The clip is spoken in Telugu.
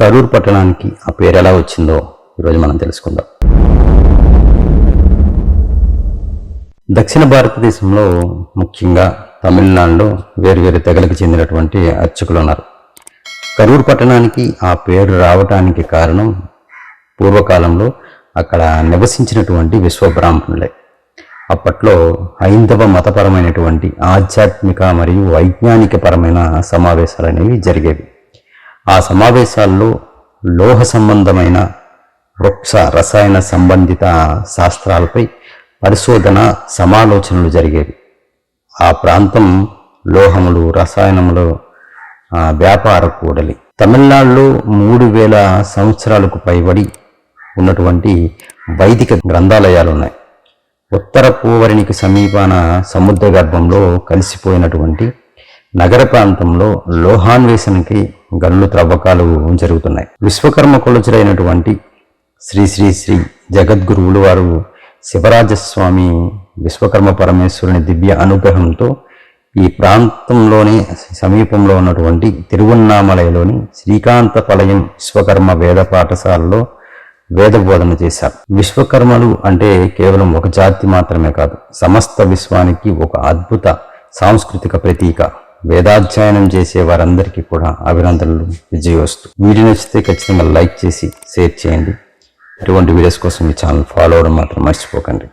కరూర్ పట్టణానికి ఆ పేరు ఎలా వచ్చిందో ఈరోజు మనం తెలుసుకుందాం. దక్షిణ భారతదేశంలో ముఖ్యంగా తమిళనాడులో వేరువేరు తెగలకు చెందినటువంటి అర్చకులు ఉన్నారు. కరూర్ పట్టణానికి ఆ పేరు రావటానికి కారణం పూర్వకాలంలో అక్కడ నివసించినటువంటి విశ్వబ్రాహ్మణులే. అప్పట్లో హైందవ మతపరమైనటువంటి ఆధ్యాత్మిక మరియు వైజ్ఞానికపరమైన సమావేశాలు అనేవి జరిగేవి. ఆ సమావేశాల్లో లోహ సంబంధమైన వృక్ష రసాయన సంబంధిత శాస్త్రాలపై పరిశోధన సమాలోచనలు జరిగేవి. ఆ ప్రాంతం లోహములు రసాయనములు వ్యాపార కూడలి. తమిళనాడులో 3000 సంవత్సరాలకు పైబడి ఉన్నటువంటి వైదిక గ్రంథాలయాలు ఉన్నాయి. ఉత్తర పూవరినికి సమీపాన సముద్ర గర్భంలో కలిసిపోయినటువంటి నగర ప్రాంతంలో లోహాన్వేషణకి గనులు త్రవ్వకాలు జరుగుతున్నాయి. విశ్వకర్మ కొలుచులైనటువంటి శ్రీ శ్రీ శ్రీ జగద్గురువులు వారు శివరాజస్వామి విశ్వకర్మ పరమేశ్వరుని దివ్య అనుగ్రహంతో ఈ ప్రాంతంలోనే సమీపంలో ఉన్నటువంటి తిరువన్నామలైలోని శ్రీకాంతపలయం విశ్వకర్మ వేద పాఠశాలలో వేద బోధన చేశారు. విశ్వకర్మలు అంటే కేవలం ఒక జాతి మాత్రమే కాదు, సమస్త విశ్వానికి ఒక అద్భుత సాంస్కృతిక ప్రతీక. వేదాధ్యయనం చేసే వారందరికీ కూడా అభినందనలు, విజయోస్తు. వీడియో నచ్చితే ఖచ్చితంగా లైక్ చేసి షేర్ చేయండి. ఇటువంటి వీడియోస్ కోసం మీ ఛానల్ ఫాలో అవ్వడం మాత్రం మర్చిపోకండి.